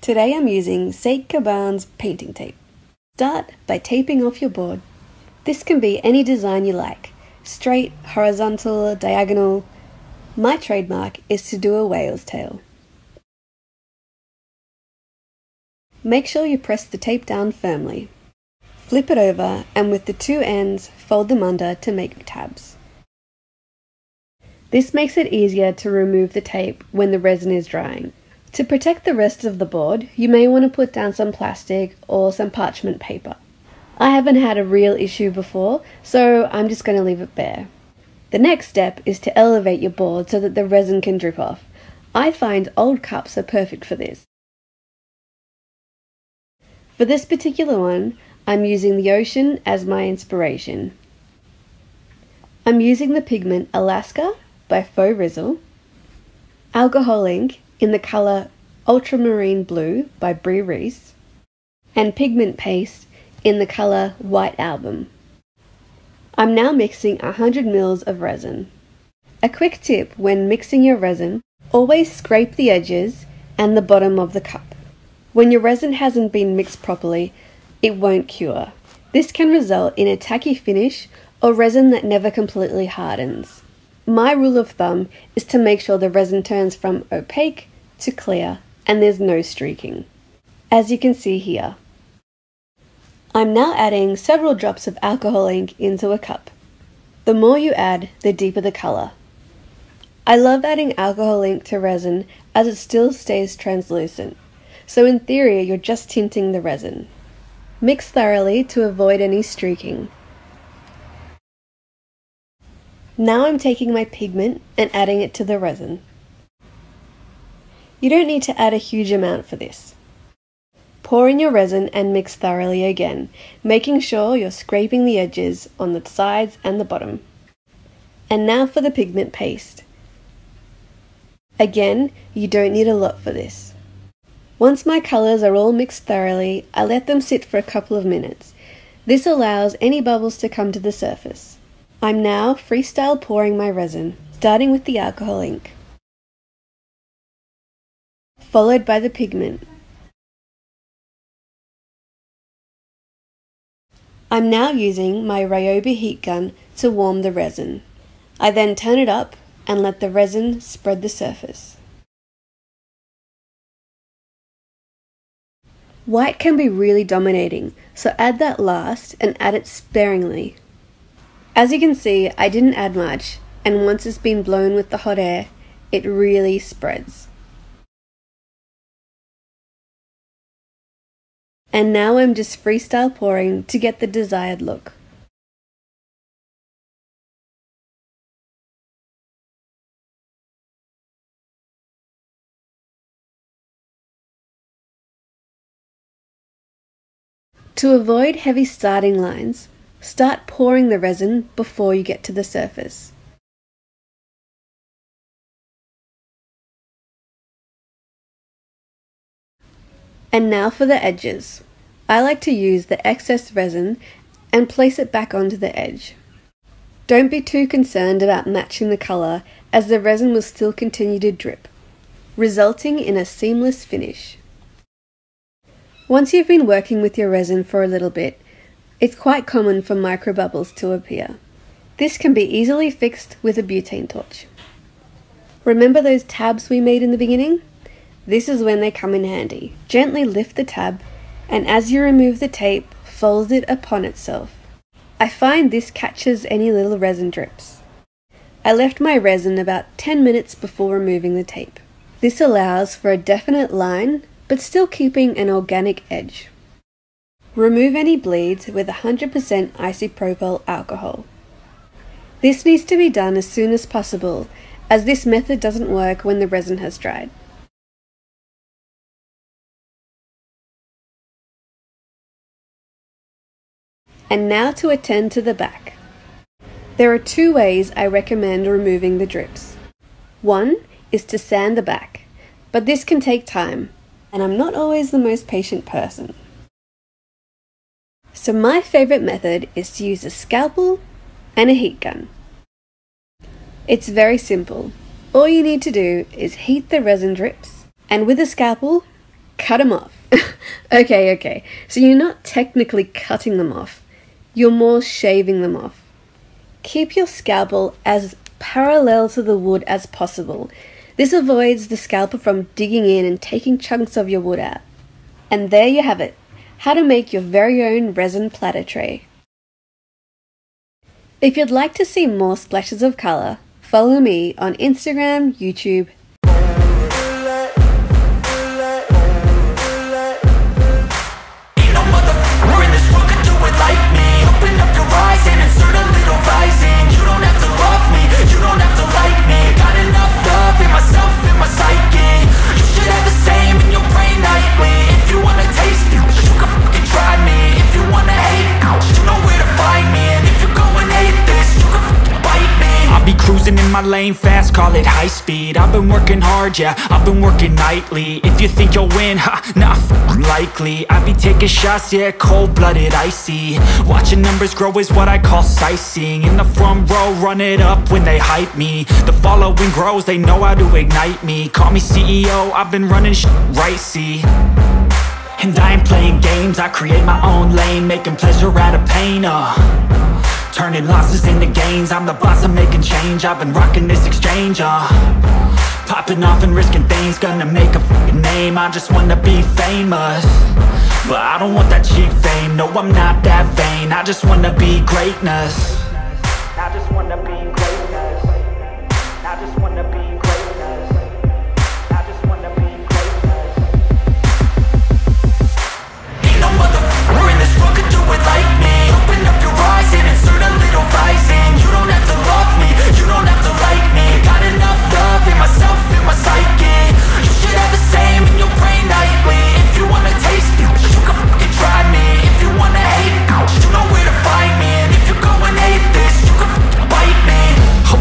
Today I'm using Saint Caban's painting tape. Start by taping off your board. This can be any design you like, straight, horizontal, diagonal. My trademark is to do a whale's tail. Make sure you press the tape down firmly. Flip it over and with the two ends, fold them under to make tabs. This makes it easier to remove the tape when the resin is drying. To protect the rest of the board, you may want to put down some plastic or some parchment paper. I haven't had a real issue before, so I'm just going to leave it bare. The next step is to elevate your board so that the resin can drip off. I find old cups are perfect for this. For this particular one, I'm using the ocean as my inspiration. I'm using the pigment Alaska by Faux Rizzle, alcohol ink in the colour Ultramarine Blue by Brie Reese, and pigment paste in the colour White Album. I'm now mixing 100 ml of resin. A quick tip when mixing your resin, always scrape the edges and the bottom of the cup. When your resin hasn't been mixed properly, it won't cure. This can result in a tacky finish or resin that never completely hardens. My rule of thumb is to make sure the resin turns from opaque to clear and there's no streaking, as you can see here. I'm now adding several drops of alcohol ink into a cup. The more you add, the deeper the colour. I love adding alcohol ink to resin as it still stays translucent, so in theory you're just tinting the resin. Mix thoroughly to avoid any streaking. Now I'm taking my pigment and adding it to the resin. You don't need to add a huge amount for this. Pour in your resin and mix thoroughly again, making sure you're scraping the edges on the sides and the bottom. And now for the pigment paste. Again, you don't need a lot for this. Once my colours are all mixed thoroughly, I let them sit for a couple of minutes. This allows any bubbles to come to the surface. I'm now freestyle pouring my resin, starting with the alcohol ink, followed by the pigment. I'm now using my Ryobi heat gun to warm the resin. I then turn it up and let the resin spread the surface. White can be really dominating, so add that last and add it sparingly. As you can see, I didn't add much, and once it's been blown with the hot air, it really spreads. And now I'm just freestyle pouring to get the desired look. To avoid heavy starting lines, start pouring the resin before you get to the surface. And now for the edges. I like to use the excess resin and place it back onto the edge. Don't be too concerned about matching the colour, as the resin will still continue to drip, resulting in a seamless finish. Once you've been working with your resin for a little bit, it's quite common for microbubbles to appear. This can be easily fixed with a butane torch. Remember those tabs we made in the beginning? This is when they come in handy. Gently lift the tab, and as you remove the tape, fold it upon itself. I find this catches any little resin drips. I left my resin about 10 minutes before removing the tape. This allows for a definite line, but still keeping an organic edge. Remove any bleeds with 100% isopropyl alcohol. This needs to be done as soon as possible, as this method doesn't work when the resin has dried. And now to attend to the back. There are two ways I recommend removing the drips. One is to sand the back, but this can take time, and I'm not always the most patient person. So my favourite method is to use a scalpel and a heat gun. It's very simple. All you need to do is heat the resin drips, and with a scalpel, cut them off. Okay, so you're not technically cutting them off, you're more shaving them off. Keep your scalpel as parallel to the wood as possible. This avoids the scalpel from digging in and taking chunks of your wood out. And there you have it, how to make your very own resin platter tray. If you'd like to see more splashes of colour, follow me on Instagram, YouTube, in my lane fast, call it high speed. I've been working hard, yeah, I've been working nightly. If you think you'll win, not likely. I be taking shots, yeah, cold-blooded, icy. Watching numbers grow is what I call sightseeing. In the front row, run it up when they hype me. The following grows, they know how to ignite me. Call me CEO, I've been running right, see. And I ain't playing games, I create my own lane, making pleasure out of pain, turning losses into gains. I'm the boss, I'm making change. I've been rocking this exchange, popping off and risking things. Gonna make a f***ing name. I just wanna be famous, but I don't want that cheap fame. No, I'm not that vain. I just wanna be greatness. I just wanna be greatness. I just wanna be greatness. I just wanna be greatness. Ain't no motherfucker in this world could do it like me. Open up your eyes and insert a little rising. You don't have to love me, you don't have to like me. Got enough love in myself, in my psyche. You should have the same in your brain nightly. If you wanna taste it, you can fucking try me. If you wanna hate, you know where to find me. And if you go and hate this, you can fucking bite me.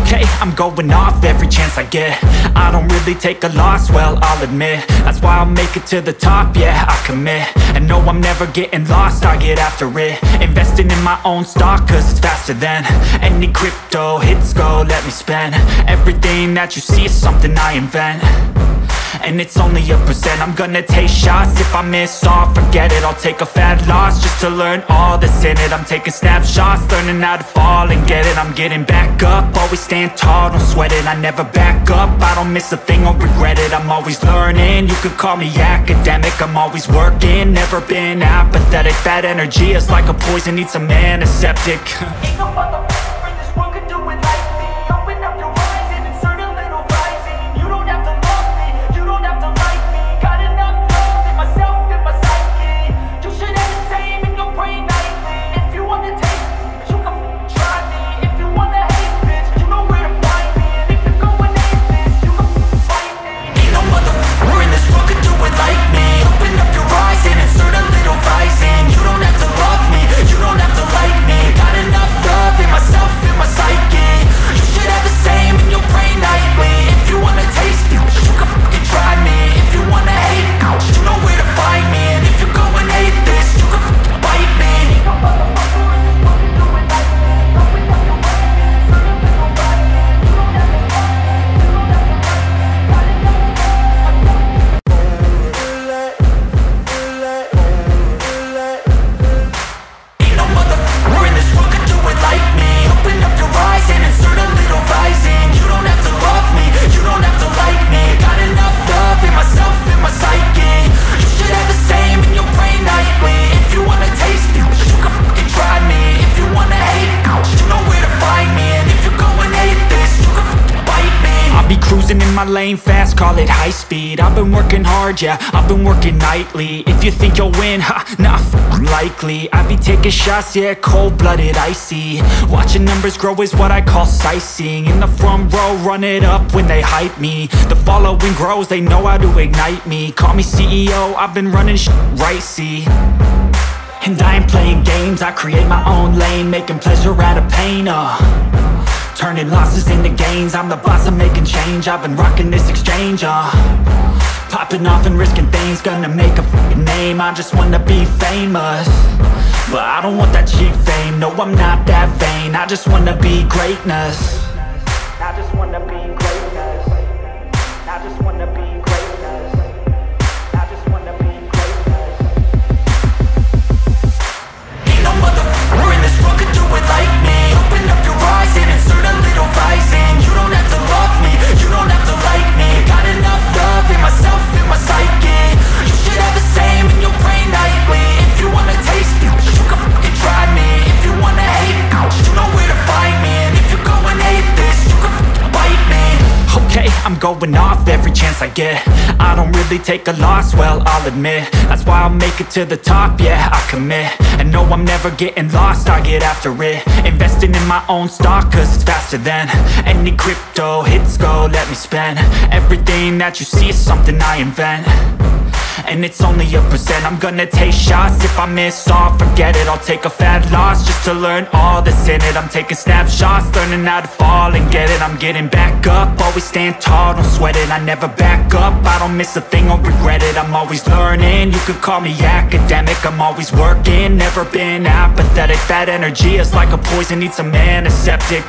Okay, I'm going off every chance I get. I don't really take a loss, well, I'll admit. That's why I'll make it to the top, yeah, I commit. And no, I'm never getting lost, I get after it. Investing in my own stock, cause it's faster than any crypto hits go, let me spend. Everything that you see is something I invent, and it's only a percent. I'm gonna take shots, if I miss all, forget it. I'll take a fat loss just to learn all that's in it. I'm taking snapshots, learning how to fall and get it. I'm getting back up, always stand tall, don't sweat it. I never back up, I don't miss a thing or regret it. I'm always learning, you could call me academic. I'm always working, never been apathetic. That energy is like a poison, needs some antiseptic. Ain't no motherfucker in this world could do it like me. Open up your eyes and insert a little rising. You don't have to love me, you don't have to like me. Got enough love in myself, in my psyche. You should have the same in your brain nightly. If you wanna taste me, you can try me. If you wanna hate, bitch, you know where to find me. And if you go and hate this, you can fight me. Ain't no motherfucker in this world could do it like me. Open up your eyes and insert a little rising. You don't have to love me, you don't have to like me. Got enough love in myself, in my psyche. You should have the same in your brain nightly. If you wanna taste me, you can fucking try me. If you wanna hate, you know where to find me. And if you go and hate this, you can fucking bite me. Ain't no motherfucker in this world can do it like me. Open up your eyes and insert a little rising. You don't have to love me, you don't have to like me. Got enough love. Ain't no motherfucker in this world could do it like me. Open up your eyes and insert a little rising. You don't have to love me, you don't have to like me. Got enough love in myself, in my psyche. You should have the same in your brain nightly. If you wanna taste me, you can fucking try me. If you wanna hate, you know where to find me. And if you go and hate this, you can fucking bite me. I'll be cruising in my lane fast, call it high speed. I've been working hard, yeah, I've been working nightly. If you think you'll win, not likely. I be taking shots, yeah, cold-blooded, icy. Watching numbers grow is what I call sightseeing. In the front row, run it up when they hype me. The following grows, they know how to ignite me. Call me CEO, I've been running right, see. And I ain't playing games, I create my own lane, making pleasure out of pain, turning losses into gains. I'm the boss, I'm making change. I've been rocking this exchange, popping off and risking things. Gonna make a f***ing name. I just wanna be famous, but I don't want that cheap fame. No, I'm not that vain. I just wanna be greatness. I just wanna be greatness. I just wanna be greatness. I just wanna be showing off every chance I get. I don't really take a loss, well, I'll admit. That's why I'll make it to the top, yeah, I commit. And no, I'm never getting lost, I get after it. Investing in my own stock, cause it's faster than any crypto hits go, let me spend. Everything that you see is something I invent, and it's only a percent. I'm gonna take shots, if I miss all, forget it. I'll take a fat loss just to learn all that's in it. I'm taking snapshots, learning how to fall and get it. I'm getting back up, always stand tall, don't sweat it. I never back up, I don't miss a thing or regret it. I'm always learning, you could call me academic. I'm always working, never been apathetic. That energy is like a poison, needs some antiseptic.